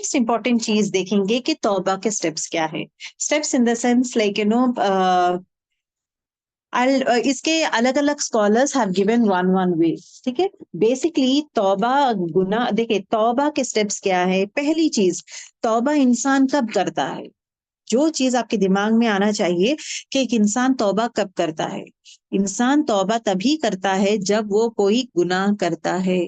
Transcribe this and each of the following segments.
Next important चीज देखेंगे कि तौबा के स्टेप्स क्या है। Steps in the sense like इसके अलग अलग scholars have given one way. ठीक है, बेसिकली तौबा गुनाह, देखिए तौबा के स्टेप्स क्या है। पहली चीज, तौबा इंसान कब करता है? जो चीज आपके दिमाग में आना चाहिए कि एक इंसान तौबा कब करता है। इंसान तौबा तभी करता है जब वो कोई गुनाह करता है।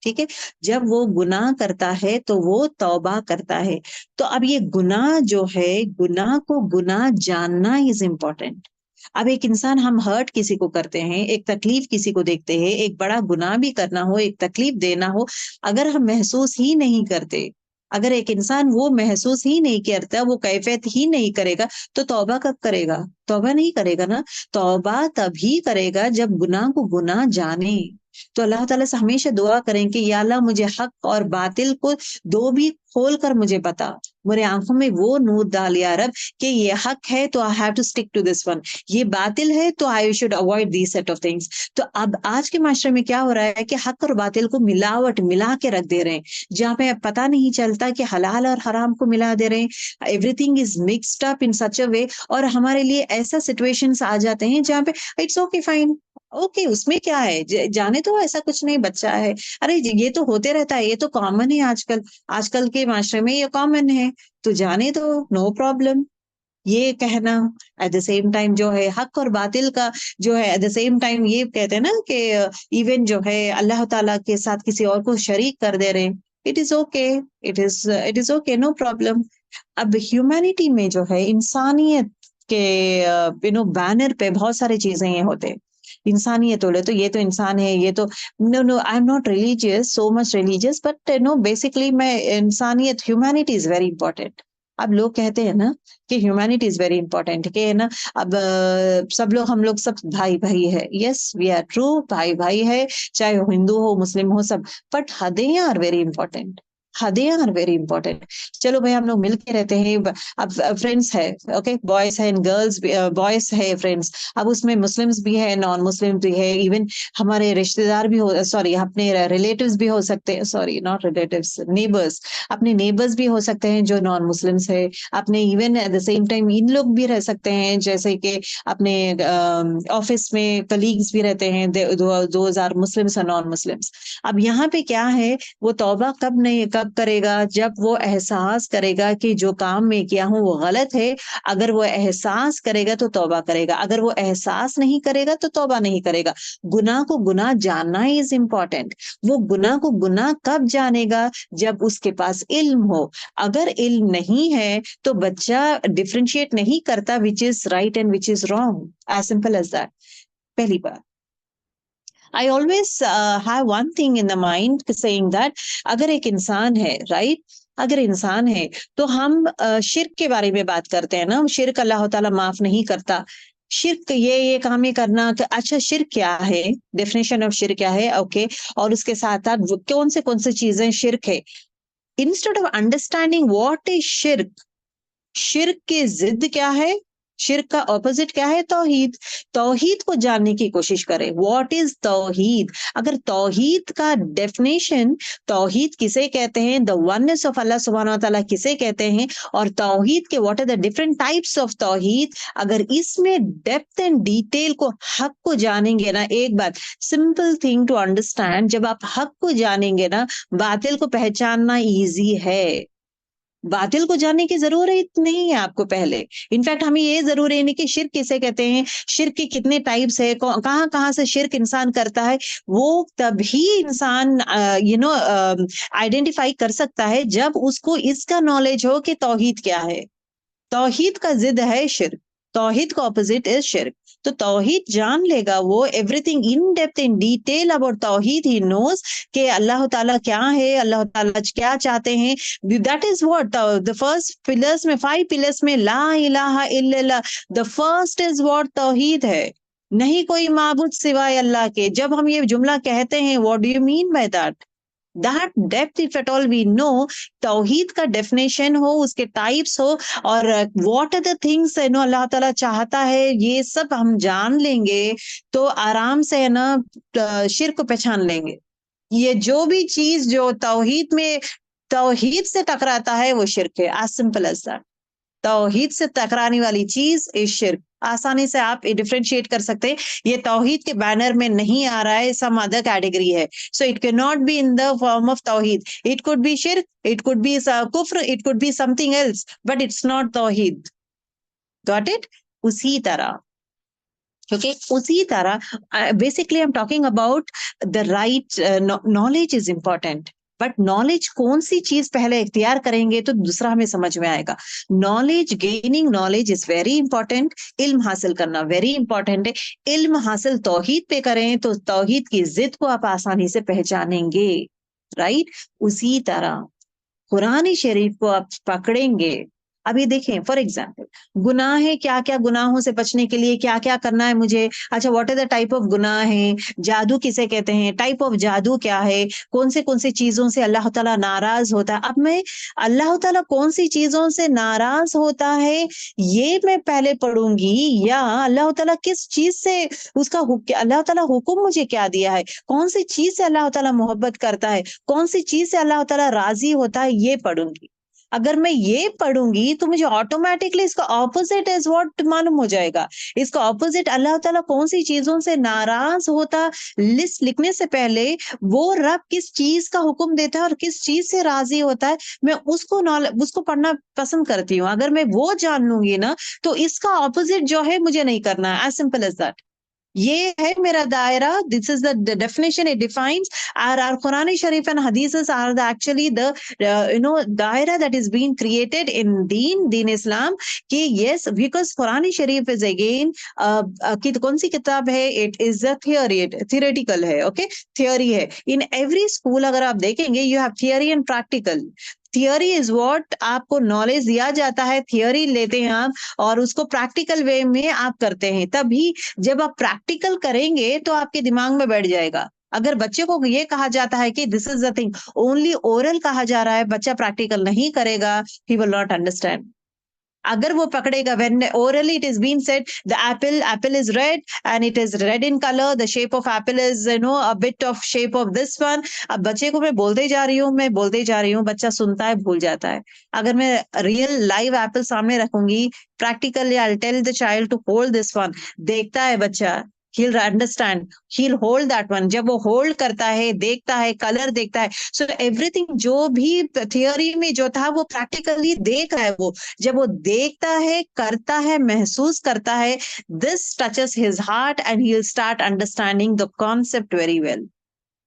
ठीक है, जब वो गुनाह करता है तो वो तौबा करता है। तो अब ये गुनाह जो है, गुनाह को गुनाह जानना इज इम्पोर्टेंट। अब एक इंसान, हम हर्ट किसी को करते हैं, एक तकलीफ किसी को देखते हैं, एक बड़ा गुनाह भी करना हो, एक तकलीफ देना हो, अगर हम महसूस ही नहीं करते, अगर एक इंसान वो महसूस ही नहीं करता, वो कैफियत ही नहीं करेगा, तो तौबा कब करेगा? तौबा नहीं करेगा ना। तौबा तभी करेगा जब गुनाह को गुनाह जाने। तो अल्लाह ताला से हमेशा दुआ करें कि या अल्लाह मुझे हक और बातिल को दो भी खोल कर मुझे बता, मेरे आंखों में वो नूर डाल या रब कि ये हक है तो I have to stick to this one, ये बातिल है तो I should avoid this set of things. तो अब आज के माशरे में क्या हो रहा है कि हक और बातिल को मिलावट मिला के रख दे रहे हैं, जहाँ पे पता नहीं चलता कि हलाल और हराम को मिला दे रहे हैं। Everything is mixed up in such a way, और हमारे लिए ऐसा सिचुएशंस आ जाते हैं जहाँ पे इट्स ओके फाइन, ओके उसमें क्या है, जाने तो ऐसा कुछ नहीं, बच्चा है, अरे ये तो होते रहता है, ये तो कॉमन है आजकल, आजकल के माशरे में ये कॉमन है, तो जाने दो, नो प्रॉब्लम। ये कहना एट द सेम टाइम जो है हक और बातिल का जो है, एट द सेम टाइम ये कहते हैं ना कि इवन जो है अल्लाह ताला के साथ किसी और को शरीक कर दे रहे हैं, it is okay, it is okay, no problem. अब ह्यूमैनिटी में जो है, इंसानियत के बैनर पे बहुत सारी चीजें ये होते हैं। इंसानियत बोले तो ये तो इंसान है, ये तो, no no I am not religious, so much religious, but basically मैं, इंसानियत, ह्यूमैनिटी इज वेरी इंपॉर्टेंट। अब लोग कहते हैं ना कि ह्यूमैनिटी इज वेरी इंपॉर्टेंट, कि है ना, अब सब लोग, हम लोग सब भाई भाई है, यस वी आर ट्रू, भाई भाई है, चाहे वो हिंदू हो मुस्लिम हो सब, बट हदें आर वेरी इंपॉर्टेंट, हदें आर वेरी इंपॉर्टेंट। चलो भाई हम लोग मिलके रहते हैं, अब फ्रेंड्स है, ओके, बॉयज है एंड गर्ल्स, बॉयज है फ्रेंड्स, अब उसमें मुस्लिम्स भी है, नॉन मुस्लिम भी है, इवन हमारे रिश्तेदार भी हो, सॉरी अपने रिलेटिव्स भी हो सकते हैं, सॉरी नॉट रिलेटिव्स, नेबर्स, अपने नेबर्स भी हो सकते हैं जो नॉन मुस्लिम्स है, अपने even at the same time in लोग भी रह सकते हैं, जैसे कि अपने ऑफिस में कलीग्स भी रहते हैं, दोज आर मुस्लिम्स और नॉन मुस्लिम्स। अब यहाँ पे क्या है, वो तौबा कब नहीं, कब करेगा? जब वो एहसास करेगा कि जो काम मैं किया हूँ वो गलत है। अगर वो एहसास करेगा तो तौबा करेगा, अगर वो एहसास नहीं करेगा तो तौबा नहीं करेगा। गुनाह को गुनाह जानना इज इम्पोर्टेंट। वो गुनाह को गुनाह कब जानेगा? जब उसके पास इल्म हो। अगर इल्म नहीं है तो बच्चा डिफरेंशिएट नहीं करता which is right and which is wrong, as simple as that. पहली बात, I always have one thing in the mind saying that अगर एक इंसान है, राइट, अगर इंसान है तो हम शिर्क के बारे में बात करते हैं ना, शिर्क अल्लाह ताला माफ नहीं करता। शिर्क ये काम ये करना कि अच्छा शिर्क क्या है, डेफिनेशन ऑफ शिर्क क्या है, ओके, और उसके साथ साथ कौन से चीजें शिर्क है। Instead of understanding what is शिर्क, शिर्क की जिद क्या है, शिर्क का ऑपोजिट क्या है, तौहीद। तौहीद को जानने की कोशिश करें, व्हाट इज तौहीद। अगर तौहीद का डेफिनेशन, तौहीद किसे कहते हैं, द वननेस ऑफ अल्लाह सुब्हानहू व तआला किसे कहते हैं, और तौहीद के what are the different types of तौहीद, अगर इसमें डेप्थ एंड डिटेल को, हक को जानेंगे ना, एक बात सिंपल थिंग टू अंडरस्टैंड, जब आप हक को जानेंगे ना, बातिल को पहचानना इजी है। बातिल को जानने की जरूरत नहीं है आपको पहले। इनफैक्ट हमें ये जरूरी नहीं कि शिर्क किसे कहते हैं, शिर्क के कितने टाइप्स है, कहाँ कहाँ से शिर्क इंसान करता है, वो तभी इंसान आइडेंटिफाई कर सकता है जब उसको इसका नॉलेज हो कि तौहीद क्या है। तौहीद का जिद है शिर्क, तौहीद का ऑपोजिट इज शिर्क। तो तौहीद जान लेगा वो, everything in depth in detail about तौहीद ही नोज कि अल्लाह ताला क्या है, अल्लाह ताला क्या चाहते हैं। That is what the first pillars में, 5 पिलर्स में ला इलाहा इल्लल्लाह, द फर्स्ट इज व्हाट तौहीद है, नहीं कोई माबूद सिवाय अल्लाह के। जब हम ये जुमला कहते हैं, what do you mean by that? that depth if at all we know, तौहीद का डेफिनेशन हो, उसके टाइप्स हो, और what are the things अल्लाह ताला चाहता है, ये सब हम जान लेंगे तो आराम से है ना शिर्क को पहचान लेंगे। ये जो भी चीज जो तौहीद में तौहीद से टकराता है वो शिर्क है, एज सिंपल एज दैट। तौहीद से टकराने वाली चीज इज शिर्क। आसानी से आप डिफरेंशिएट कर सकते हैं, ये तौहीद के बैनर में नहीं आ रहा है, सम अदर कैटेगरी है, so it can not be in the form of तौहीद। इट कुड बी शिर्क, इट कुड बी कुफ्र, it could be something else, but it's not तौहीद। Got it? उसी तरह, okay, उसी तरह basically I am talking about the right knowledge is important, but knowledge कौन सी चीज पहले इख्तियार करेंगे तो दूसरा हमें समझ में आएगा। Knowledge, gaining knowledge is very important, इल्म हासिल करना वेरी इंपॉर्टेंट है। इल्म हासिल तौहीद पे करें तो तौहीद की जिद को आप आसानी से पहचानेंगे, राइट? उसी तरह कुरान शरीफ को आप पकड़ेंगे। अभी देखें फॉर एग्जाम्पल, गुनाह है, क्या क्या गुनाहों से बचने के लिए क्या क्या करना है मुझे। अच्छा, what is the type of गुनाह है, जादू किसे कहते हैं, टाइप ऑफ जादू क्या है, कौन से चीजों से अल्लाह ताला नाराज होता है। अब मैं अल्लाह ताला कौन सी चीजों से नाराज होता है ये मैं पहले पढ़ूंगी, या अल्लाह ताला किस चीज से उसका अल्लाह ताला हुक्म मुझे क्या दिया है, कौन सी चीज से अल्लाह ताला मोहब्बत करता है, कौन सी चीज से अल्लाह ताला राजी होता है, ये पढ़ूंगी। अगर मैं ये पढ़ूंगी तो मुझे ऑटोमेटिकली इसका ऑपोजिट इज व्हाट मालूम हो जाएगा। इसका ऑपोजिट, अल्लाह ताला कौन सी चीजों से नाराज होता, लिस्ट लिखने से पहले वो रब किस चीज का हुक्म देता है और किस चीज से राजी होता है, मैं उसको पढ़ना पसंद करती हूँ। अगर मैं वो जान लूंगी ना तो इसका ऑपोजिट जो है मुझे नहीं करना है, एज सिंपल एज दैट। ये है मेरा दायरा, this is the definition it defines. our Quran Sharif and Hadiths are actually the daira that is being created in Deen Islam, कि yes, because Quran Sharif is again कि कौन सी किताब है, it is a theory, theoretical है, okay, theory है। in every school अगर आप देखेंगे you have theory and practical। Theory is what आपको नॉलेज दिया जाता है, थियोरी लेते हैं आप और उसको प्रैक्टिकल वे में आप करते हैं, तभी जब आप प्रैक्टिकल करेंगे तो आपके दिमाग में बैठ जाएगा। अगर बच्चे को ये कहा जाता है कि this is the thing, only oral कहा जा रहा है, बच्चा प्रैक्टिकल नहीं करेगा, ही विल नॉट अंडरस्टैंड। अगर वो पकड़ेगा, when orally it is being said the apple is red and it is red in color, the shape of apple is a bit of shape of this one। अब बच्चे को मैं बोलते जा रही हूँ, बच्चा सुनता है, भूल जाता है। अगर मैं रियल लाइव एप्पल सामने रखूंगी, practically I tell the child to hold this one, देखता है बच्चा, he'll understand, he'll hold that one। जब वो होल्ड करता है, देखता है, कलर देखता है, सो एवरीथिंग जो भी थियोरी में जो था वो प्रैक्टिकली देख रहा है। वो जब वो देखता है, करता है, महसूस करता है, this touches his heart and he'll start understanding the concept very well।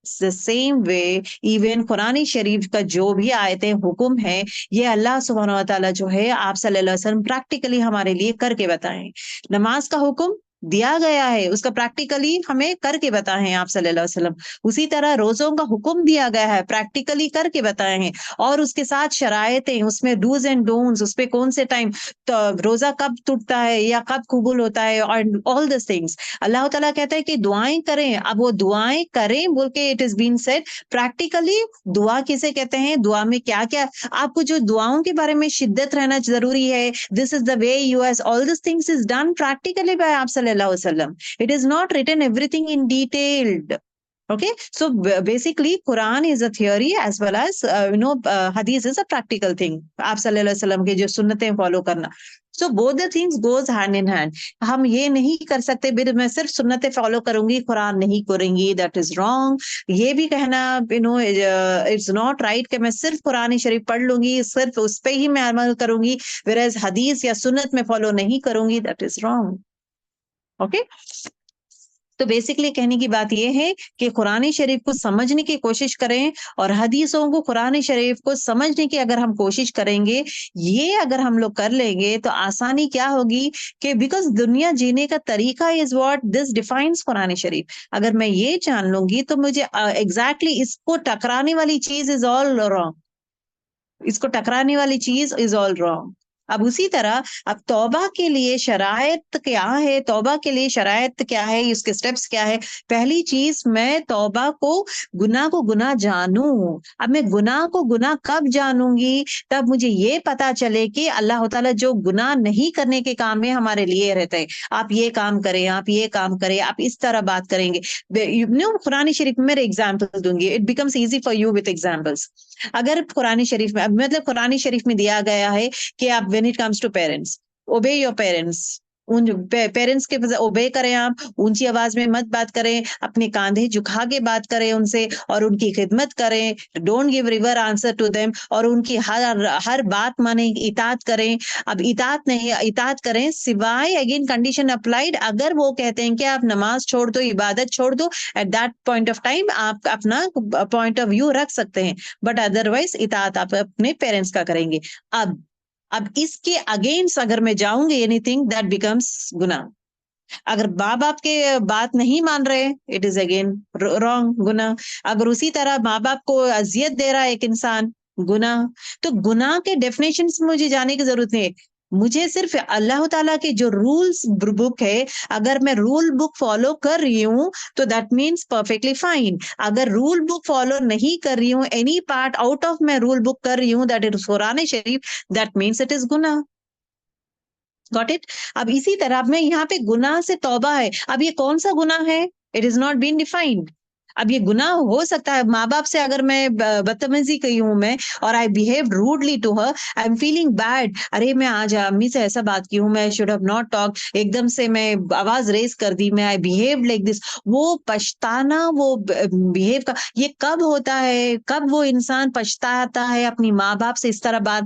It's the same way even Quran शरीफ का जो भी आयतें हुक्म है, ये अल्लाह सुब्हानहू व तआला जो है आप सल्लल्लाहु अलैहि वसल्लम प्रैक्टिकली हमारे लिए करके बताएं। नमाज का हुक्म दिया गया है, उसका प्रैक्टिकली हमें करके बताएं आप सल्लल्लाहु अलैहि वसल्लम। उसी तरह रोजों का हुक्म दिया गया है, प्रैक्टिकली करके बताए हैं, और उसके साथ शरायतें, उसमें डूज एंड डोंट्स, उसपे कौन से टाइम तो रोजा कब टूटता है या कब कबूल होता है, और ऑल दिस थिंग्स। अल्लाह ताला कहता है कि दुआएं करें, अब वो दुआएं करें बोल के it is been said practically. दुआ किसे कहते हैं, दुआ में क्या क्या, आपको जो दुआओं के बारे में शिद्दत रहना जरूरी है, this is the way you as all this things is done practically by आप सल्लल्लाहु अलैहि वसल्लम। It is not written everything in detailed। Okay, so basically Quran is a theory as well as Hadith is a practical thing। आप सल्लल्लाहु अलैहि वसल्लम के जो सुन्नतें फॉलो करना, so both the things goes hand in hand। हम ये नहीं कर सकते मैं सिर्फ सुन्नतें फॉलो करूंगी, कुरान नहीं करूंगी, that is wrong। ये भी कहना it's not right कि मैं सिर्फ कुरान शरीफ पढ़ लूंगी, सिर्फ उस पे ही मैं अमल करूंगी, whereas हदीस या सुन्नत में फॉलो नहीं करूंगी, that is wrong। ओके, तो बेसिकली कहने की बात यह है कि कुरान शरीफ को समझने की कोशिश करें, और हदीसों को, कुरान शरीफ को समझने की अगर हम कोशिश करेंगे, ये अगर हम लोग कर लेंगे तो आसानी क्या होगी कि बिकॉज दुनिया जीने का तरीका इज व्हाट दिस डिफाइंस कुरान शरीफ। अगर मैं ये जान लूंगी तो मुझे एग्जैक्टली इसको टकराने वाली चीज इज ऑल रॉन्ग, इसको टकराने वाली चीज इज ऑल रॉन्ग। अब उसी तरह अब तौबा के लिए शराइत क्या है, तौबा के लिए शराइत क्या है, इसके स्टेप्स क्या है। पहली चीज, मैं तौबा को गुनाह जानूं। अब मैं गुनाह को गुनाह कब जानूंगी, तब मुझे ये पता चले कि अल्लाह ताला जो गुनाह नहीं करने के काम में हमारे लिए रहते हैं, आप ये काम करें, आप ये काम करें, आप इस तरह बात करेंगे। कुरान शरीफ में एग्जाम्पल दूंगी, it becomes easy for you with examples. अगर कुरान शरीफ में, मतलब कुरान शरीफ में दिया गया है कि आप when it comes to parents, obey your parents, उन पेरेंट्स के ओबे करें, आप ऊंची आवाज में मत बात करें, अपने कांधे झुका के बात करें उनसे और उनकी खिदमत करें। Don't give river answer to them, और उनकी हर हर बात माने, इतात करें। अब इतात नहीं, इतात करें सिवाय, अगेन कंडीशन अप्लाइड, अगर वो कहते हैं कि आप नमाज छोड़ दो, इबादत छोड़ दो, at that point of time आप अपना पॉइंट ऑफ व्यू रख सकते हैं, बट अदरवाइज इतात आप अपने पेरेंट्स का करेंगे। अब इसके अगेंस्ट अगर मैं जाऊंगी एनीथिंग, दैट बिकम्स गुनाह। अगर माँ बाप के बात नहीं मान रहे, इट इज अगेन रॉन्ग, गुनाह। अगर उसी तरह माँ बाप को अजियत दे रहा है एक इंसान, गुनाह। तो गुनाह के डेफिनेशन मुझे जाने की जरूरत नहीं है, मुझे सिर्फ अल्लाह ताला के जो रूल्स बुक है, अगर मैं रूल बुक फॉलो कर रही हूँ तो दैट मीन्स परफेक्टली फाइन। अगर रूल बुक फॉलो नहीं कर रही हूँ, एनी पार्ट आउट ऑफ मैं रूल बुक कर रही हूँ, दैट इज कुरान शरीफ, दैट मीन्स इट इज गुनाह। Got it. अब इसी तरह अब मैं यहाँ पे गुनाह से तौबा है, अब ये कौन सा गुनाह है, it is not been defined. अब ये गुनाह हो सकता है, माँ बाप से अगर मैं बदतमीजी की हूं मैं, और I behave rudely to her, I am feeling bad, अरे मैं आज अम्मी से ऐसा बात की हूँ, मैं शुड हैव नॉट टॉक, एकदम से मैं आवाज रेज कर दी, मैं आई बिहेव लाइक दिस। वो पछताना, वो बिहेव का, ये कब होता है, कब वो इंसान पछताता है अपनी माँ बाप से इस तरह बात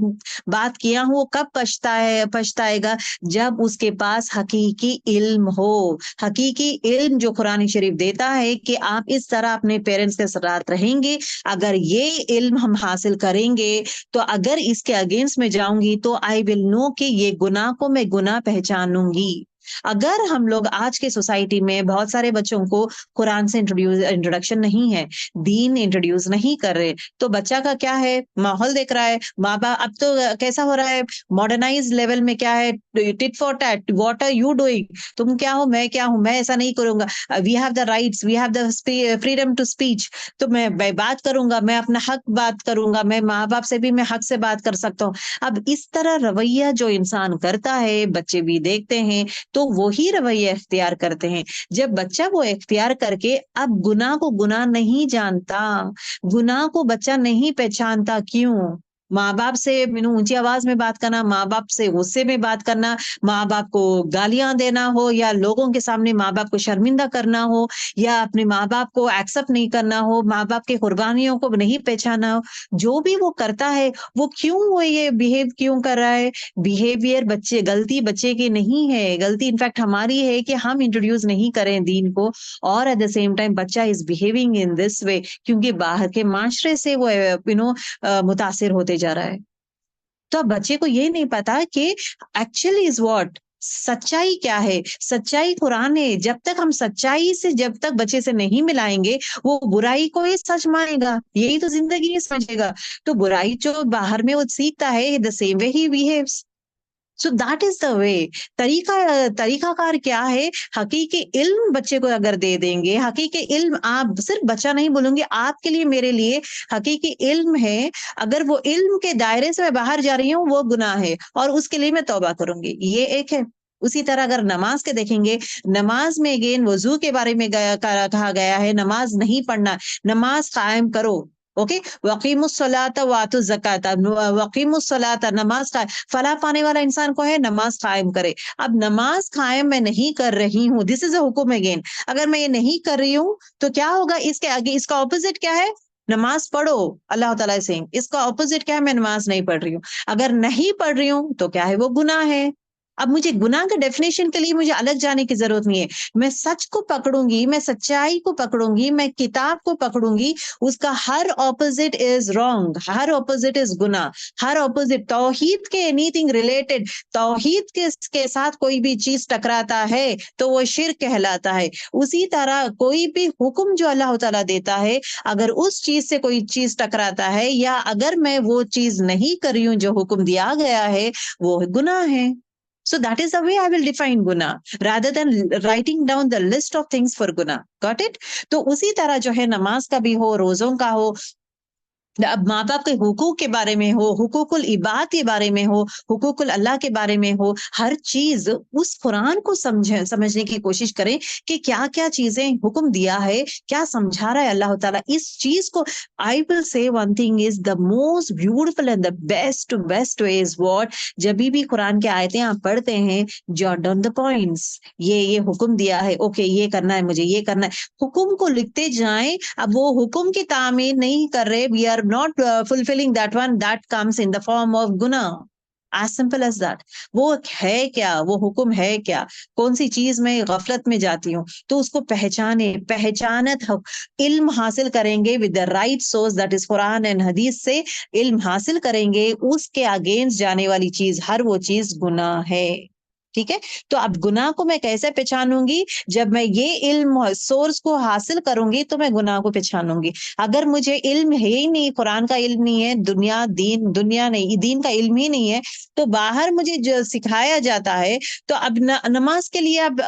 बात किया हूँ, वो कब पछताएगा, जब उसके पास हकीकी इल्म हो। हकीकी इल्म जो कुरान शरीफ देता है कि आप इस तरह अपने पेरेंट्स के साथ रहेंगे, अगर ये इल्म हम हासिल करेंगे, तो अगर इसके अगेंस्ट में जाऊंगी तो आई विल नो कि ये गुनाह को मैं गुनाह पहचानूंगी। अगर हम लोग आज के सोसाइटी में बहुत सारे बच्चों को कुरान से इंट्रोडक्शन नहीं है, दीन इंट्रोड्यूस नहीं कर रहे, तो बच्चा का क्या है, माहौल देख रहा है, माँ बाप, अब तो कैसा हो रहा है मॉडर्नाइज लेवल में, क्या है, tit for tat, what are you doing, तुम क्या हो, मैं क्या हूं, मैं ऐसा नहीं करूंगा, we have the rights, we have the freedom to speech, तो मैं बात करूंगा, मैं अपना हक बात करूंगा, मैं माँ बाप से भी मैं हक से बात कर सकता हूँ। अब इस तरह रवैया जो इंसान करता है, बच्चे भी देखते हैं, तो वही रवैया इख्तियार करते हैं। जब बच्चा वो इख्तियार करके अब गुनाह को गुनाह नहीं जानता, गुनाह को बच्चा नहीं पहचानता, क्यों, माँ बाप से ऊंची आवाज में बात करना, माँ बाप से गुस्से में बात करना, माँ बाप को गालियां देना हो, या लोगों के सामने माँ बाप को शर्मिंदा करना हो, या अपने माँ बाप को एक्सेप्ट नहीं करना हो, माँ बाप की कुर्बानियों को नहीं पहचाना हो, जो भी वो करता है, वो क्यों, वो ये बिहेव क्यों कर रहा है। बिहेवियर बच्चे, गलती बच्चे की नहीं है, गलती इनफैक्ट हमारी है कि हम इंट्रोड्यूस नहीं करें दीन को, और एट द सेम टाइम बच्चा इज बिहेविंग इन दिस वे, क्योंकि बाहर के माशरे से वो मुतासिर होते जा रहा है। तो अब बच्चे को ये नहीं पता कि एक्चुअली इज व्हाट, सच्चाई क्या है। सच्चाई कुरान है, जब तक हम सच्चाई से, जब तक बच्चे से नहीं मिलाएंगे, वो बुराई को ही सच मानेगा, यही तो जिंदगी ही समझेगा। तो बुराई जो बाहर में वो सीखता है, the same way he behaves. So that is the वे। तरीकाकार क्या है, हकीकी इल्म बच्चे को अगर दे देंगे, हकीकी इल्म, आप सिर्फ बच्चा नहीं बोलूंगी, आपके लिए, मेरे लिए हकीकी इल्म है, अगर वो इल्म के दायरे से मैं बाहर जा रही हूँ, वो गुनाह है, और उसके लिए मैं तौबा करूंगी, ये एक है। उसी तरह अगर नमाज के देखेंगे, नमाज में अगेन वजू के बारे में कहा गया है, नमाज नहीं पढ़ना, नमाज कायम करो। ओके, वकीमुस्सलाता वातु ज़काता, वकीमुस्सलाता, नमाज का फला पाने वाला इंसान को है, नमाज कायम करे। अब नमाज कायम मैं नहीं कर रही हूँ, दिस इज अ हुक्म अगेन, अगर मैं ये नहीं कर रही हूँ तो क्या होगा, इसके आगे इसका ऑपोजिट क्या है, नमाज पढ़ो, अल्लाह ताला से, इसका ऑपोजिट क्या है, मैं नमाज नहीं पढ़ रही हूँ। अगर नहीं पढ़ रही हूँ तो क्या है, वो गुनाह है। अब मुझे गुनाह का डेफिनेशन के लिए मुझे अलग जाने की जरूरत नहीं है। मैं सच को पकड़ूंगी, मैं सच्चाई को पकड़ूंगी, मैं किताब को पकड़ूंगी, उसका हर ऑपोजिट इज रॉन्ग, हर ऑपोजिट इज गुनाह, हर ऑपोजिट तौहीद के एनीथिंग रिलेटेड, तौहीद के साथ कोई भी चीज टकराता है तो वो शिर्क कहलाता है। उसी तरह कोई भी हुक्म जो अल्लाह ताला देता है, अगर उस चीज से कोई चीज टकराता है या अगर मैं वो चीज नहीं कर रही हूं जो हुक्म दिया गया है, वो गुनाह है। So that is the way I will define guna rather than writing down the list of things for guna. Got it? तो उसी तरह जो है नमाज का भी हो, रोजों का हो, अब माँ बाप के हुकूक के बारे में हो, हुकूकुल इबाद के बारे में हो, हुकूकुल अल्लाह के बारे में हो, हर चीज उस कुरान को समझने की कोशिश करें कि क्या क्या चीजें हुक्म दिया है, क्या समझा रहा है अल्लाह ताला इस चीज को। I will say one thing is the most beautiful and the best way is what, जब भी कुरान की आयतें आप पढ़ते हैं, जॉट डाउन द पॉइंट्स, ये हुक्म दिया है, ओके ये करना है, मुझे ये करना है, हुक्म को लिखते जाएं। अब वो हुक्म की तामीर नहीं कर रहे, we are not fulfilling that one, that comes in the form of guna, as simple as that। वो है क्या, वो हुक्म है क्या, कौन सी चीज में गफलत में जाती हूँ, तो उसको पहचाने, पहचानत इल्म हासिल करेंगे with the right source that is Quran and हदीस से इल्म हासिल करेंगे, उसके अगेंस्ट जाने वाली चीज हर वो चीज गुनाह है। ठीक है, तो अब गुनाह को मैं कैसे पहचानूंगी, जब मैं ये इल्म सोर्स को हासिल करूंगी तो मैं गुनाह को पहचानूंगी। अगर मुझे इल्म है ही नहीं, कुरान का इल्म नहीं है, दुनिया नहीं, दीन का इल्म ही नहीं है, तो बाहर मुझे जो सिखाया जाता है, तो अब नमाज के लिए अब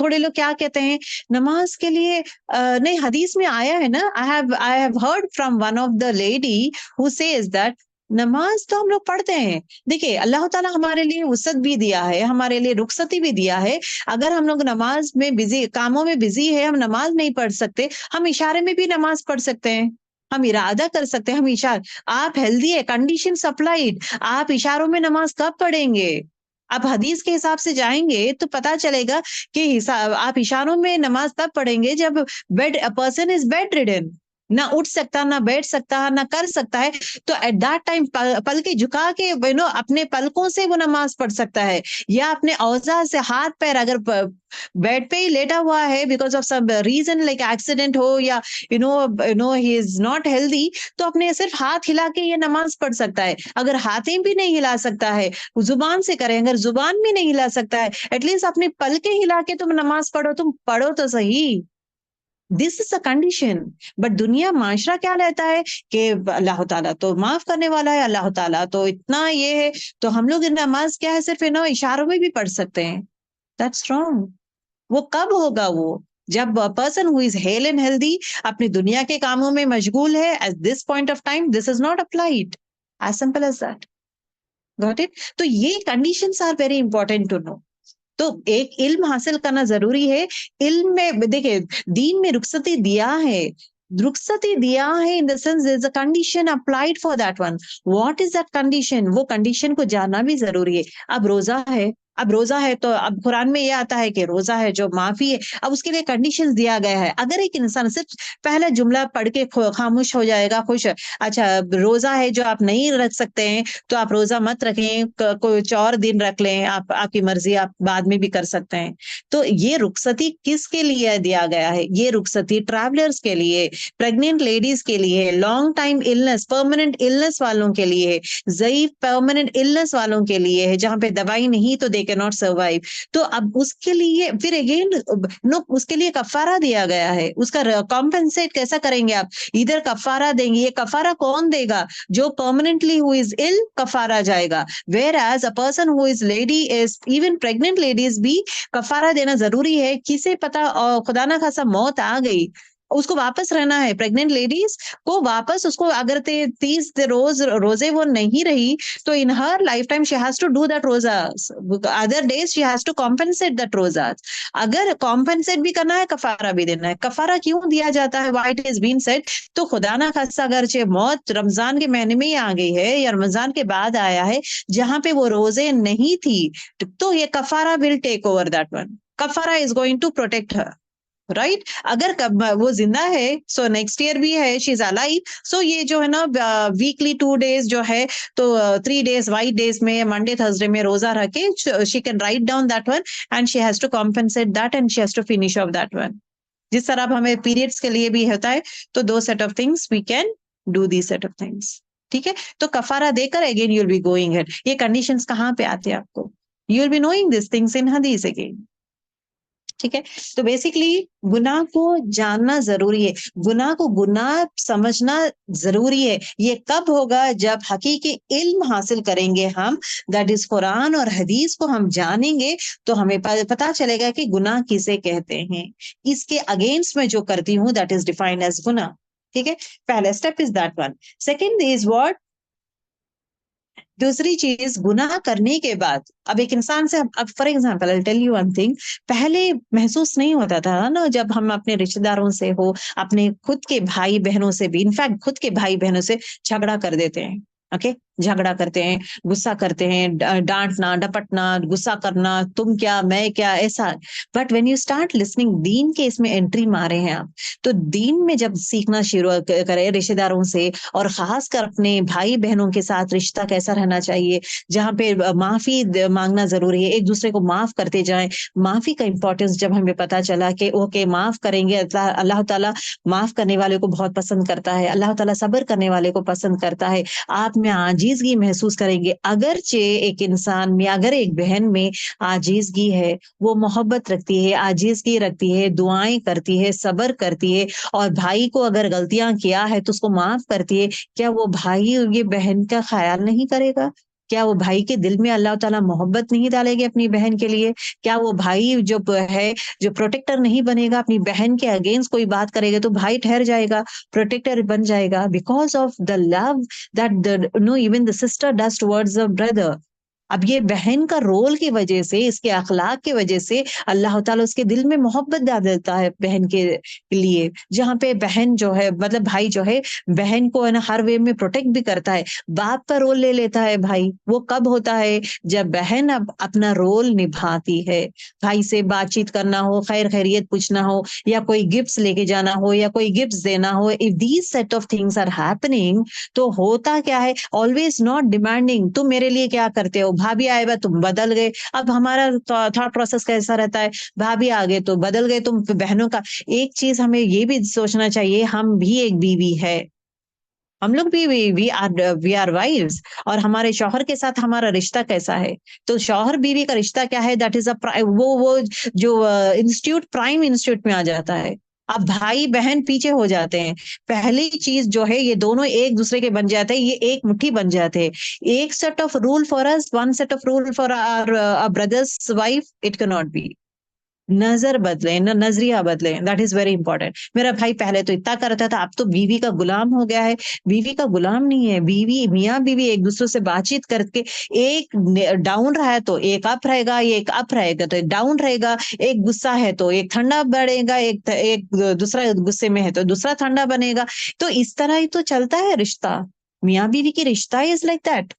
थोड़े लोग क्या कहते हैं, नमाज के लिए नहीं, हदीस में आया है ना, I have heard from one of the lady who says that नमाज तो हम लोग पढ़ते हैं। देखिए अल्लाह ताला हमारे लिए वसअत भी दिया है, हमारे लिए रुखसती भी दिया है। अगर हम लोग नमाज में बिजी, कामों में बिजी है, हम नमाज नहीं पढ़ सकते, हम इशारे में भी नमाज पढ़ सकते हैं, हम इरादा कर सकते हैं, हम इशारा, आप हेल्दी है, कंडीशन सप्लाइड, आप इशारों में नमाज कब पढ़ेंगे? आप हदीस के हिसाब से जाएंगे तो पता चलेगा कि आप इशारों में नमाज तब पढ़ेंगे जब a person is bed ridden, ना उठ सकता, ना बैठ सकता, ना कर सकता है, तो एट दैट टाइम पल के झुका के अपने पलकों से वो नमाज पढ़ सकता है, या अपने औजा से हाथ पैर, अगर बेड पे ही लेटा हुआ है because of some reason like accident हो या ही इज नॉट हेल्दी, तो अपने सिर्फ हाथ हिला के ये नमाज पढ़ सकता है। अगर हाथें भी नहीं हिला सकता है, जुबान से करें, अगर जुबान भी नहीं हिला सकता है, एटलीस्ट अपने पलके हिला के तुम नमाज पढ़ो, तुम पढ़ो तो सही। This is the condition. But दुनिया माशरा क्या लेता है कि अल्लाह ताला तो माफ करने वाला है, अल्लाह ताला तो इतना ये है, तो हम लोग नमाज क्या है सिर्फ इशारों में भी पढ़ सकते हैं। That's wrong. वो कब होगा, वो जब person who is hale and healthy अपनी दुनिया के कामों में मशगूल है, at this point of time this is not applied, as simple as that. Got it? तो ये conditions are very important to know. तो एक इल्म हासिल करना जरूरी है। इल्म में देखिए, दीन में रुखसती दिया है, रुखसती दिया है in the sense there is a condition applied for that one. What is that condition? वो कंडीशन को जानना भी जरूरी है। अब रोजा है, अब रोजा है तो अब कुरान में ये आता है कि रोजा है जो माफी है, अब उसके लिए कंडीशंस दिया गया है। अगर एक इंसान सिर्फ पहला जुमला पढ़ के खामोश हो जाएगा, खुश, अच्छा रोजा है जो आप नहीं रख सकते हैं तो आप रोजा मत रखें, कुछ और दिन रख लें, आप आपकी मर्जी, आप बाद में भी कर सकते हैं। तो ये रुखसती किसके लिए दिया गया है? ये रुखसती ट्रैवलर्स के लिए, प्रेग्नेंट लेडीज के लिए, long time illness, permanent illness वालों के लिए, ज़ईफ परमानेंट इलनेस वालों के लिए है, जहां पे दवाई नहीं तो दे कैन नॉट सर्वाइव। तो अब उसके लिए फिर अगेन नो, उसके लिए कफारा दिया गया है। उसका कॉम्पेंसेट कैसा करेंगे आप? इधर कफारा देंगे, ये कफारा कौन देगा? जो परमानेंटली हु इज इल, कफारा जाएगा। Whereas a person who is lady is, even pregnant ladies भी कफारा देना जरूरी है। किसे पता खुदा ना खासा मौत आ गई, उसको वापस रहना है, प्रेग्नेंट लेडीज को वापस, उसको अगर 30 रोजे वो नहीं रही, तो in her life time she has to do that रोजा, other days she has to compensate that रोजा। अगर कॉम्पेंसेट भी करना है, कफारा भी देना है। कफारा क्यों दिया जाता है? Why it is been said, तो खुदा ना खासा अगर मौत रमजान के महीने में ही आ गई है या रमजान के बाद आया है जहां पे वो रोजे नहीं थी, तो ये कफारा will take over that one. कफारा is going to protect her. Right अगर वो जिंदा है सो नेक्स्ट ईयर भी है, शी इज अलाइव, सो ये जो है ना वीकली 2 days जो है तो 3 days वाइट डेज में मंडे थर्सडे में रोजा रख के she can write down that one and she has to compensate that and she has to finish off that one. जिस तरह अब हमें पीरियड्स के लिए भी होता है तो दो set of things we can do the set of things. ठीक है, तो कफारा देकर again you will be going it. ये कंडीशंस कहाँ पे आते हैं आपको, you will be knowing this things in हदीस अगेन। ठीक है, तो बेसिकली गुनाह को जानना जरूरी है, गुनाह को गुनाह समझना जरूरी है। ये कब होगा, जब हकीकी इल्म हासिल करेंगे हम, दैट इज कुरान और हदीस को हम जानेंगे, तो हमें पता चलेगा कि गुनाह किसे कहते हैं। इसके अगेंस्ट में जो करती हूँ दैट इज डिफाइंड एज गुनाह। ठीक है, पहला step is that one. Second is what, दूसरी चीज, गुनाह करने के बाद अब एक इंसान से, अब for example I tell you one thing, पहले महसूस नहीं होता था ना, जब हम अपने रिश्तेदारों से हो, अपने खुद के भाई बहनों से भी, इनफैक्ट खुद के भाई बहनों से झगड़ा कर देते हैं। ओके, झगड़ा करते हैं, गुस्सा करते हैं, डांटना डपटना, गुस्सा करना, तुम क्या मैं क्या, ऐसा। But when you start listening, दीन के इसमें एंट्री मारे हैं आप, तो दीन में जब सीखना शुरू करें रिश्तेदारों से, और खासकर अपने भाई बहनों के साथ रिश्ता कैसा रहना चाहिए, जहाँ पे माफी मांगना जरूरी है, एक दूसरे को माफ करते जाएं। माफी का इंपॉर्टेंस जब हमें पता चला कि ओके माफ करेंगे, अल्लाह ताला माफ करने वाले को बहुत पसंद करता है, अल्लाह ताला सब्र करने वाले को पसंद करता है, आप में आजीजगी महसूस करेंगे। अगरचे एक इंसान में, अगर एक बहन में आजीजगी है, वो मोहब्बत रखती है, आजीजगी रखती है, दुआएं करती है, सब्र करती है, और भाई को अगर गलतियां किया है तो उसको माफ करती है, क्या वो भाई ये बहन का ख्याल नहीं करेगा? क्या वो भाई के दिल में अल्लाह ताला मोहब्बत नहीं डालेगी अपनी बहन के लिए? क्या वो भाई जो है, जो प्रोटेक्टर नहीं बनेगा, अपनी बहन के अगेंस्ट कोई बात करेगा तो भाई ठहर जाएगा, प्रोटेक्टर बन जाएगा, because of the love that the no even the sister does towards the brother। अब ये बहन का रोल की वजह से, इसके अखलाक की वजह से अल्लाह ताला उसके दिल में मोहब्बत डाल देता है बहन के लिए। जहाँ पे बहन जो है, मतलब भाई जो है, बहन को है ना हर वे में प्रोटेक्ट भी करता है, बाप का रोल ले लेता है भाई। वो कब होता है, जब बहन अब अपना रोल निभाती है, भाई से बातचीत करना हो, खैर खैरियत पूछना हो, या कोई गिफ्ट्स लेके जाना हो, या कोई गिफ्ट्स देना हो, if these set of things are happening, तो होता क्या है, ऑलवेज नॉट डिमांडिंग तुम मेरे लिए क्या करते हो, भाभी आए बा तुम बदल गए। अब हमारा थॉट प्रोसेस कैसा रहता है, भाभी आ गए तो बदल गए तुम। बहनों का एक चीज हमें ये भी सोचना चाहिए, हम भी एक बीवी है, हम लोग भी वी आर वाइव्स, और हमारे शौहर के साथ हमारा रिश्ता कैसा है। तो शौहर बीवी का रिश्ता क्या है, दैट इज वो जो इंस्टीट्यूट प्राइम इंस्टीट्यूट में आ जाता है। अब भाई बहन पीछे हो जाते हैं, पहली चीज जो है, ये दोनों एक दूसरे के बन जाते हैं, ये एक मुट्ठी बन जाते हैं। एक set of rule for us, one set of rule for our brother's wife, it can not be. नजर बदले ना, नजरिया बदले, दैट इज वेरी इंपॉर्टेंट। मेरा भाई पहले तो इतना करता था, अब तो बीवी का गुलाम हो गया है। बीवी का गुलाम नहीं है, बीवी मियाँ बीवी एक दूसरे से बातचीत करके, एक डाउन रहा है तो एक अप रहेगा, एक अप रहेगा तो एक डाउन रहेगा, एक गुस्सा है तो एक ठंडा बढ़ेगा, एक दूसरा गुस्से में है तो दूसरा ठंडा बनेगा। तो इस तरह ही तो चलता है रिश्ता, मियाँ बीवी की रिश्ता इज लाइक दैट।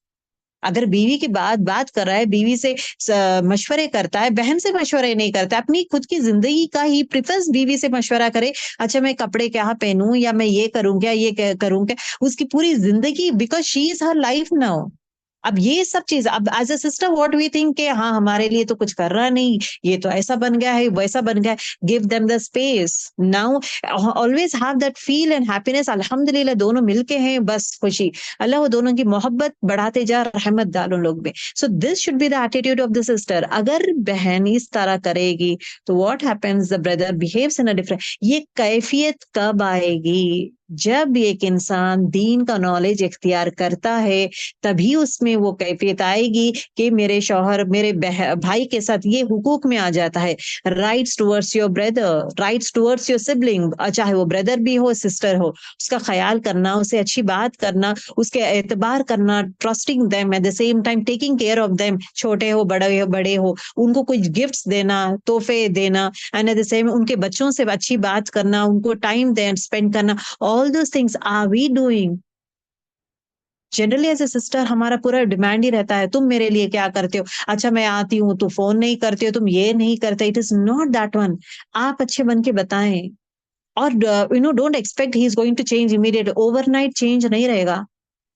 अगर बीवी की बात कर रहा है, बीवी से मशवरे करता है, बहन से मशवरे नहीं करता, अपनी खुद की जिंदगी का ही प्रिफर्स बीवी से मशवरा करे, अच्छा मैं कपड़े क्या पहनूं, या मैं ये करूं क्या, ये करूं क्या, उसकी पूरी जिंदगी, because she is her life now. अब ये सब चीज, अब as a sister what we think के हाँ हमारे लिए तो कुछ कर रहा नहीं, ये तो ऐसा बन गया है, वैसा बन गया है, give them the space now, always have that feel and happiness, अल्हम्दुलिल्लाह दोनों मिलके हैं, बस खुशी, अल्लाह वो दोनों की मोहब्बत बढ़ाते जा, रहमत डालो लोग में। So this should be the attitude of the sister. अगर बहन इस तरह करेगी तो what happens, the brother behaves in a different. ये कैफियत कब आएगी, जब एक इंसान दीन का नॉलेज इख्तियार करता है, तभी उसमें वो कैफियत आएगी कि मेरे शौहर मेरे भाई के साथ ये हुकूक में आ जाता है, rights towards your brother, rights towards your sibling, चाहे वो ब्रदर भी हो सिस्टर हो, उसका ख्याल करना, उसे अच्छी बात करना, उसके एतबार करना, trusting them at the same time taking care of them, छोटे हो बड़े हो, उनको कुछ गिफ्ट्स देना, तोहफे देना, एंड एट द सेम उनके बच्चों से अच्छी बात करना, उनको टाइम स्पेंड करना, all those things are we doing? Generally as a sister हमारा पूरा डिमांड ही रहता है, तुम मेरे लिए क्या करते हो, अच्छा मैं आती हूँ तो फोन नहीं करते हो, तुम ये नहीं करते। It is not that one. आप अच्छे बन के बताएं, और don't expect he is going to change immediate, overnight change नहीं रहेगा,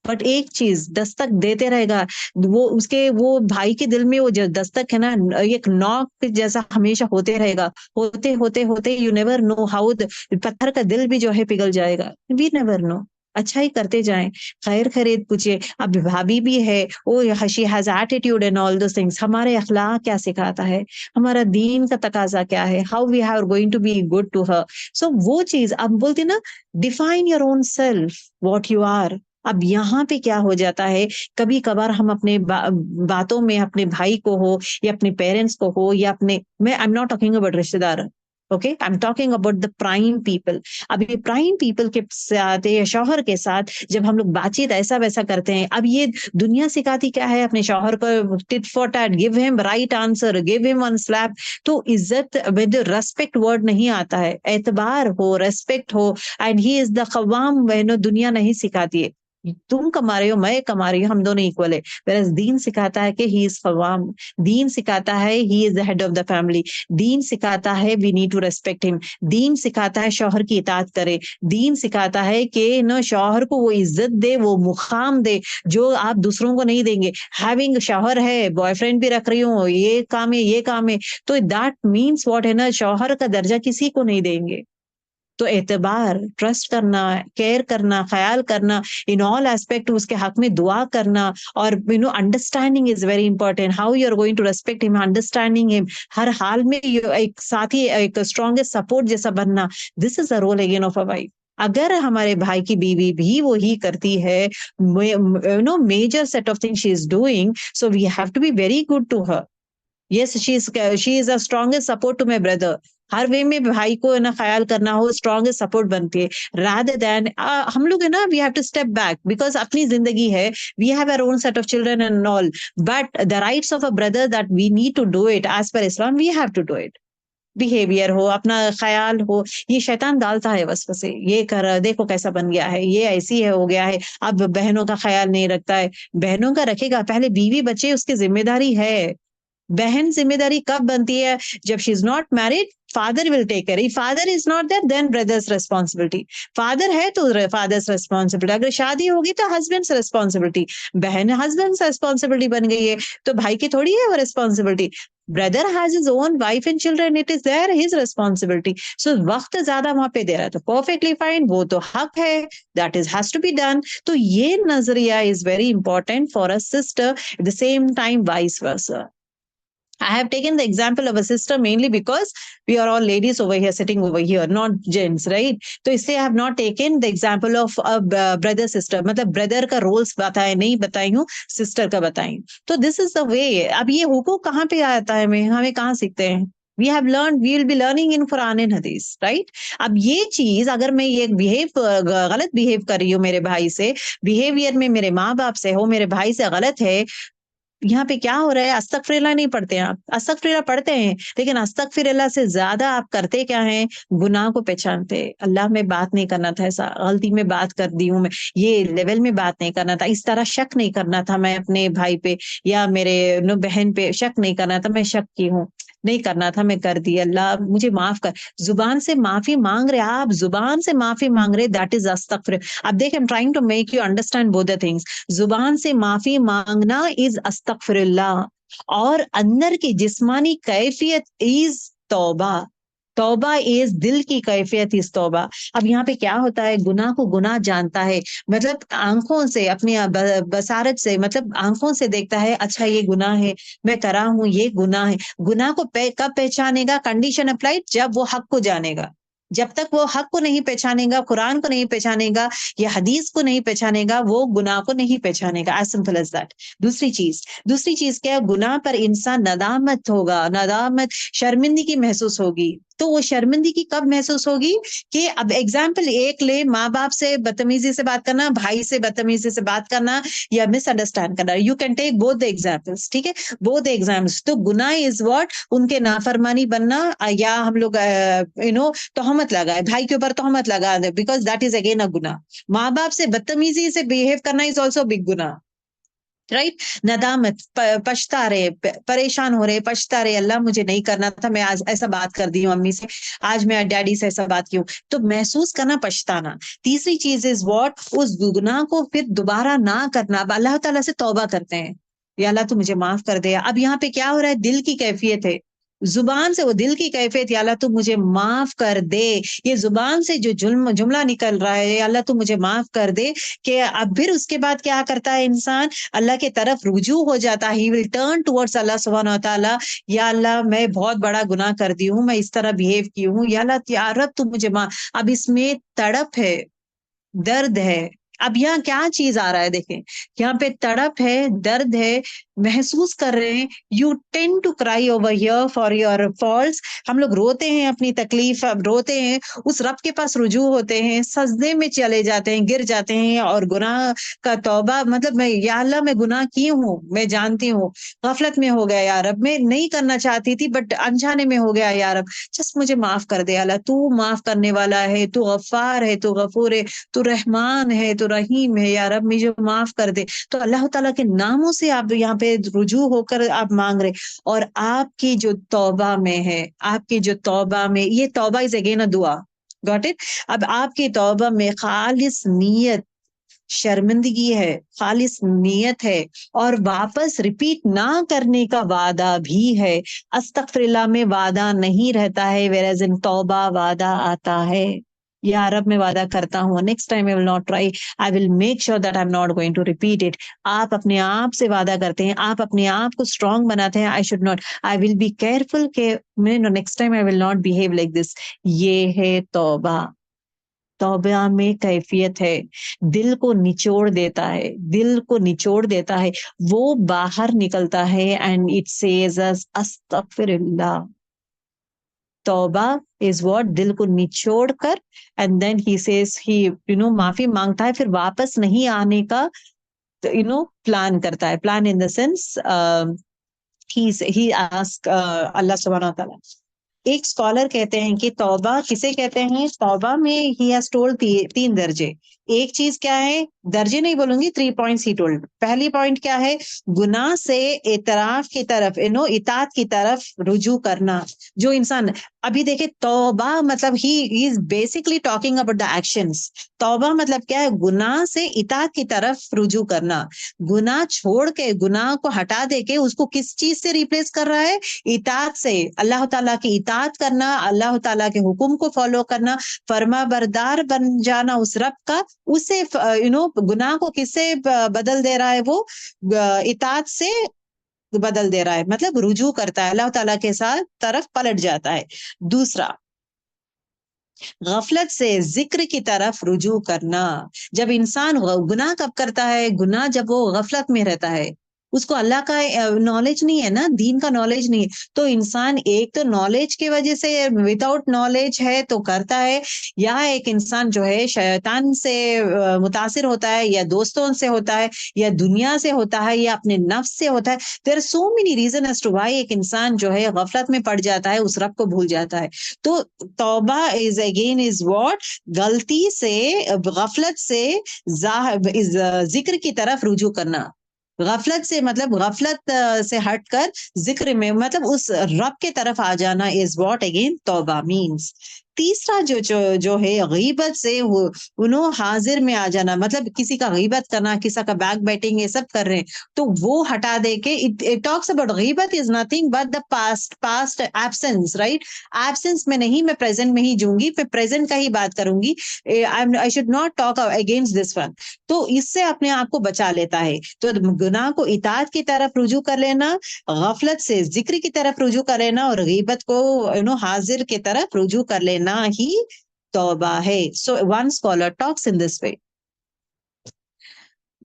बट एक चीज दस्तक देते रहेगा। वो उसके वो भाई के दिल में वो जो दस्तक है ना, एक नॉक जैसा हमेशा होते रहेगा। होते होते होते यू नेवर नो हाउ पत्थर का दिल भी जो है पिघल जाएगा। We never know. अच्छा ही करते जाएं, खैर खैरियत पूछिए। अब भाभी भी है, oh she has attitude and all those things, हमारे अखलाक क्या सिखाता है, हमारा दीन का तकाजा क्या है, how we are going to be good to her. So वो चीज अब बोलते ना, define your own self, what you are. अब यहाँ पे क्या हो जाता है, कभी कभार हम अपने बातों में अपने भाई को हो या अपने पेरेंट्स को हो या अपने, मैं I am not talking about रिश्तेदार, okay, I am talking about the prime people. अब ये प्राइम पीपल के साथ या शौहर के साथ जब हम लोग बातचीत ऐसा वैसा करते हैं, अब ये दुनिया सिखाती क्या है अपने शौहर को, tit for tat, give him right answer, give him one slap. तो इज्जत विद रेस्पेक्ट वर्ड नहीं आता है, एतबार हो, रेस्पेक्ट हो, एंड ही इज द कवाम, वह दुनिया नहीं सिखाती है। तुम कमा रहे हो, मैं कमा रही हूँ, हम दोनों इक्वल है। वेरएज़ दीन सिखाता है कि ही इज कवाम, दीन सिखाता है he is the head of the family, दीन सिखाता है we need to respect him, दीन सिखाता है शौहर की इताअत करे, दीन सिखाता है कि न शौहर को वो इज्जत दे, वो मुकाम दे जो आप दूसरों को नहीं देंगे। हैविंग शौहर है, बॉयफ्रेंड भी रख रही हूँ, ये काम है ये काम है, तो दैट मीन्स व्हाट है ना, शौहर का दर्जा किसी को नहीं देंगे। तो एतबार, ट्रस्ट करना, केयर करना, ख्याल करना, इन ऑल एस्पेक्ट उसके हक में दुआ करना, और understanding is very important, how you are going to respect him, understanding him, हर हाल में एक साथी, एक स्ट्रॉन्गेस्ट सपोर्ट जैसा बनना। This is the role again of a wife. अगर हमारे भाई की बीवी भी वही करती है, major set of things she is doing, so we have to be very good to her. Yes, she is a strongest support to my brother. हर वे में भाई को ना ख्याल करना हो, स्ट्रॉन्गेस्ट सपोर्ट बनती है, रादर देन हम लोग है ना, we have to step back, because अपनी जिंदगी है, we have our own set of children and all, but the rights of a brother that we need to do it as per Islam, we have to do it. Behaviour हो, अपना ख्याल हो, ये शैतान डालता है वसवसे, ये कर देखो कैसा बन गया है, ये ऐसी है हो गया है, अब बहनों का ख्याल नहीं रखता है। बहनों का रखेगा, पहले बीवी बच्चे उसकी जिम्मेदारी है। बहन जिम्मेदारी कब बनती है, जब she is not married, father will take care, if father is not there then brother's responsibility, father है तो फादर्स रिस्पॉन्सिबिलिटी, अगर शादी होगी तो हस्बैंड्स रिस्पॉन्सिबिलिटी, बहन हस्बैंड्स रिस्पॉन्सिबिलिटी बन गई है, तो भाई की थोड़ी है वो responsibility. Brother has his own wife and children, it is there his responsibility. So वक्त ज्यादा वहां पे दे रहा है तो परफेक्टली फाइन, वो तो हक है, that is has to be done. तो ये नजरिया is very important for a sister, at the same time vice versa. I have taken the example of a sister mainly because we are all ladies over here, sitting over here, not gents, right? तो इससे I have not taken the example of a brother sister, मतलब brother का roles बताए नहीं, बताई हूँ, sister का बताई। तो this is the way। अब ये हुकूक कहाँ पे आता है, हमें कहाँ सीखते हैं? We have learned, we will be learning in Quran and Hadith, right? अब ये चीज अगर मैं ये गलत बिहेव कर रही हूँ मेरे भाई से, बिहेवियर में मेरे माँ बाप से हो, मेरे भाई से गलत है, यहाँ पे क्या हो रहा है, अस्तगफिरुल्लाह नहीं पढ़ते हैं आप, अस्तगफिरुल्लाह पढ़ते हैं, लेकिन अस्तगफिरुल्लाह से ज्यादा आप करते क्या हैं, गुनाह को पहचानते। अल्लाह में बात नहीं करना था, ऐसा गलती में बात कर दी हूँ मैं, ये लेवल में बात नहीं करना था, इस तरह शक नहीं करना था मैं अपने भाई पे या मेरे बहन पे, शक नहीं करना था, मैं शक की हूँ, नहीं करना था, मैं कर दी, अल्लाह मुझे माफ कर। जुबान से माफी मांग रहे आप, जुबान से माफी मांग रहे, दैट इज अस्तगफिर। अब देख, I am trying to make you understand both the things. जुबान से माफी मांगना इज अस्तगफिरुल्लाह, और अंदर की जिस्मानी कैफियत इज तौबा। तौबा इज दिल की कैफियत इज तौबा। अब यहाँ पे क्या होता है, गुनाह को गुनाह जानता है, मतलब आंखों से, अपनी बसारत से, मतलब आंखों से देखता है, अच्छा ये गुनाह है, मैं करा हूं, ये गुनाह है। गुनाह को कब पहचानेगा, कंडीशन अप्लाइड, जब वो हक को जानेगा। जब तक वो हक को नहीं पहचानेगा, कुरान को नहीं पहचानेगा या हदीस को नहीं पहचानेगा, वो गुनाह को नहीं पहचानेगा, एज सिंपल एज दैट। दूसरी चीज क्या है, गुनाह पर इंसान नदामत होगा, नदामत, शर्मिंदगी महसूस होगी। तो वो शर्मिंदगी कब महसूस होगी, कि अब एग्जाम्पल एक ले, माँ बाप से बदतमीजी से बात करना, भाई से बदतमीजी से बात करना, या मिसअंडरस्टैंड करना, you can take both the examples, ठीक है, बोथ एग्जाम्पल्स। तो गुनाह इज व्हाट, उनके नाफरमानी बनना, या हम लोग तोहमत तोहमत लगाए, भाई के ऊपर तोहमत लगा दे, because that is again a गुनाह। माँ बाप से बदतमीजी से बिहेव करना इज ऑल्सो बिग गुनाह, राइट। नदामत, पछता रहे, परेशान हो रहे, पछता रहे, अल्लाह मुझे नहीं करना था, मैं आज ऐसा बात कर दी हूँ अम्मी से, आज मैं डैडी से ऐसा बात की हूँ, तो महसूस करना, पछताना। तीसरी चीज इज व्हाट, उस गुनाह को फिर दोबारा ना करना। अब अल्लाह ताला से तौबा करते हैं, या अल्लाह तू मुझे माफ कर दे। अब यहाँ पे क्या हो रहा है, दिल की कैफियत है, जुबान से वो दिल की कैफियत, या अल्लाह तू मुझे माफ कर दे। ये जुबान से जो जुमला निकल रहा है, या अल्लाह तू मुझे माफ कर दे, कि अब फिर उसके बाद क्या करता है इंसान, अल्लाह के तरफ रुजू हो जाता है, ही विल टर्न टुवर्ड्स अल्लाह सुब्हानहू व तआला। या अल्लाह मैं बहुत बड़ा गुनाह कर दी हूँ, मैं इस तरह बिहेव की हूँ, या अल्लाह या रब तू मुझे अब इसमें तड़प है, दर्द है। अब यहाँ क्या चीज आ रहा है, देखें, यहाँ पे तड़प है, दर्द है, महसूस कर रहे हैं। You tend to cry over here for your faults. हम लोग रोते हैं अपनी तकलीफ, अब रोते हैं, उस रब के पास रुजू होते हैं, सजदे में चले जाते हैं, गिर जाते हैं, और गुनाह का तौबा, मतलब मैं, या अल्लाह मैं गुनाह की हूँ, मैं जानती हूँ, गफलत में हो गया या रब, मैं नहीं करना चाहती थी बट अनजाने में हो गया या रब, जस्ट मुझे माफ कर दे अल्लाह, तू माफ करने वाला है, तू गफ्फार है, तू गफूर है, तू रहमान है, तू रहीम है, या रब मुझे माफ कर दे। तो अल्लाह ताला के नामों से आप यहाँ पे रुजू होकर आप मांग रहे, और आपकी जो तौबा में है, आपकी जो तौबा में, ये तौबा इज अगेन अ दुआ, गॉट इट। अब आपकी तौबा में खालिस नीयत, शर्मिंदगी है, खालिस नीयत है, और वापस रिपीट ना करने का वादा भी है। अस्तगफिरुल्लाह में वादा नहीं रहता है, वेरएज इन तौबा वादा आता है। या रब मैं वादा करता हूँ, next time I will not try, I will make sure that I am not going to repeat it. आप अपने आप से वादा करते हैं, आप अपने आप को स्ट्रांग बनाते हैं, I should not, I will be careful के मैं next time I will not behave like this. ये है तौबा। तौबा में कैफियत है, दिल को निचोड़ देता है, दिल को निचोड़ देता है, वो बाहर निकलता है, एंड इट सेज अस अस्तगफिरुल्लाह। तौबा इज व्हाट, दिल को निचोड़ कर, एंड देन ही सेज, ही माफी मांगता है, फिर वापस नहीं आने का प्लान करता है। Plan in the sense, he ask अल्लाह सुब्हानहू व तआला। एक स्कॉलर कहते हैं कि तौबा किसे कहते हैं, तौबा में ही हैज टोल्ड तीन दर्जे। एक चीज क्या है, दर्जे नहीं बोलूंगी, 3 पॉइंट्स ही टोल्ड। पहली पॉइंट क्या है, गुनाह से इतराफ की तरफ, इतात की तरफ रुजू करना। जो इंसान, अभी देखे, तौबा मतलब he is basically talking about the actions. तौबा मतलब क्या है, गुनाह से इतात की तरफ रुजू करना। गुनाह छोड़ के, गुनाह को हटा दे के, उसको किस चीज से रिप्लेस कर रहा है, इतात से, अल्लाह ताला की इतात करना, अल्लाह ताला के हुक्म को फॉलो करना, फर्मा बरदार बन जाना उस रब का। उससे गुनाह को किससे बदल दे रहा है, वो इतात से बदल दे रहा है, मतलब रुजू करता है, अल्लाह ताला के साथ तरफ पलट जाता है। दूसरा, गफलत से जिक्र की तरफ रुजू करना। जब इंसान गुनाह कब करता है, गुनाह जब वो गफलत में रहता है, उसको अल्लाह का नॉलेज नहीं है ना, दीन का नॉलेज नहीं है, तो इंसान एक तो नॉलेज की वजह से, विदाउट नॉलेज है तो करता है, या एक इंसान जो है शैतान से मुतासिर होता है, या दोस्तों से होता है, या दुनिया से होता है, या अपने नफ्स से होता है। There are so many reason as to why एक इंसान जो है गफलत में पड़ जाता है, उस रब को भूल जाता है। तो तौबा इज अगेन इज व्हाट, गलती से, गफलत से जिक्र की तरफ रुजू करना। गफलत से मतलब गफलत से हटकर जिक्र में, मतलब उस रब के तरफ आ जाना, इज व्हाट अगेन तौबा मीन्स। तीसरा जो है, गीबत से हाजिर में आ जाना, मतलब किसी का गीबत करना, किसी का बैक बैटिंग, ये सब कर रहे हैं, तो वो हटा दे के, इट टॉक्स अबाउट, गीबत is nothing but the past absence, right. Absence में नहीं, मैं प्रेजेंट में ही जूंगी, मैं प्रेजेंट का ही बात करूंगी, I should not talk against this one. तो इससे अपने आप को बचा लेता है। तो गुनाह को इताअत की तरफ रुजू कर लेना, गफलत से जिक्र की तरफ रुजू कर लेना, और गीबत को हाजिर की तरफ रुजू कर लेना ही तौबा है। So one scholar talks in this way.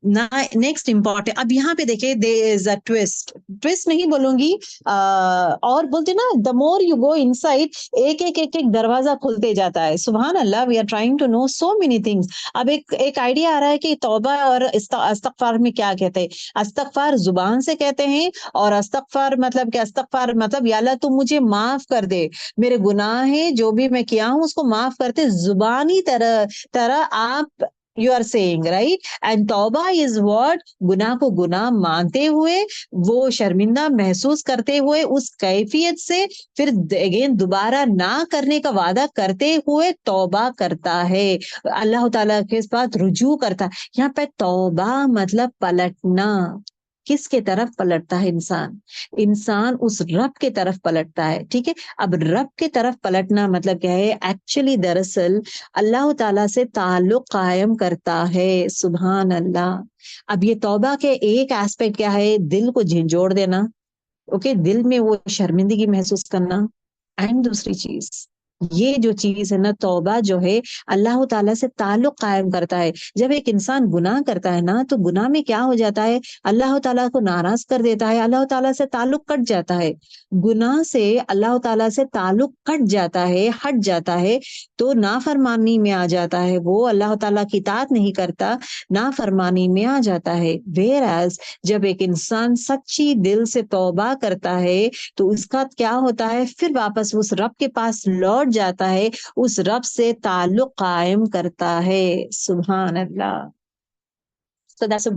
ना नेक्स्ट इंपॉर्टेंट, अब यहाँ पे देखिए there is a twist, twist नहीं बोलूंगी, और बोलते ना the more you go inside, एक एक दरवाजा खुलते जाता है। सुभान अल्लाह, we are trying to know so many things. अब एक एक आइडिया आ रहा है कि तौबा और अस्तगफार में क्या कहते हैं। अस्तगफार जुबान से कहते हैं, और अस्तगफार मतलब क्या, अस्तगफार मतलब या अल्लाह तू मुझे माफ कर दे, मेरे गुनाह है जो भी मैं किया हूं उसको माफ करते, जुबानी तरह तरह आप you are saying right. And तौबा इज व्हाट, गुनाह को गुनाह मानते हुए, वो शर्मिंदा महसूस करते हुए उस कैफियत से फिर अगेन दोबारा ना करने का वादा करते हुए तौबा करता है, अल्लाह ताला के पास रुजू करता है। यहाँ पे तौबा मतलब पलटना, किसके तरफ पलटता है इंसान, इंसान उस रब के तरफ पलटता है। ठीक है, अब रब के तरफ पलटना मतलब क्या है, एक्चुअली दरअसल अल्लाह ताला से ताल्लुक कायम करता है। सुभान अल्लाह। अब ये तौबा के एक एस्पेक्ट क्या है, दिल को झिंझोड़ देना, ओके, दिल में वो शर्मिंदगी महसूस करना। एंड दूसरी चीज, ये जो चीज है ना, तौबा जो है अल्लाह ताला से ताल्लुक कायम करता है। जब एक इंसान गुनाह करता है ना, तो गुनाह में क्या हो जाता है, अल्लाह ताला को नाराज कर देता है, अल्लाह ताला से ताल्लुक कट जाता है। गुनाह से अल्लाह ताला से ताल्लुक कट जाता है, हट जाता है, तो नाफरमानी में आ जाता है, वो अल्लाह ताला की इताअत नहीं करता, नाफरमानी में आ जाता है। वेयर एज जब एक इंसान सच्ची दिल से तौबा करता है, तो उसका क्या होता है, फिर वापस उस रब के पास लौट जाता है, उस रब से ताल्लुक कायम करता है। सुभान अल्लाह। So that's a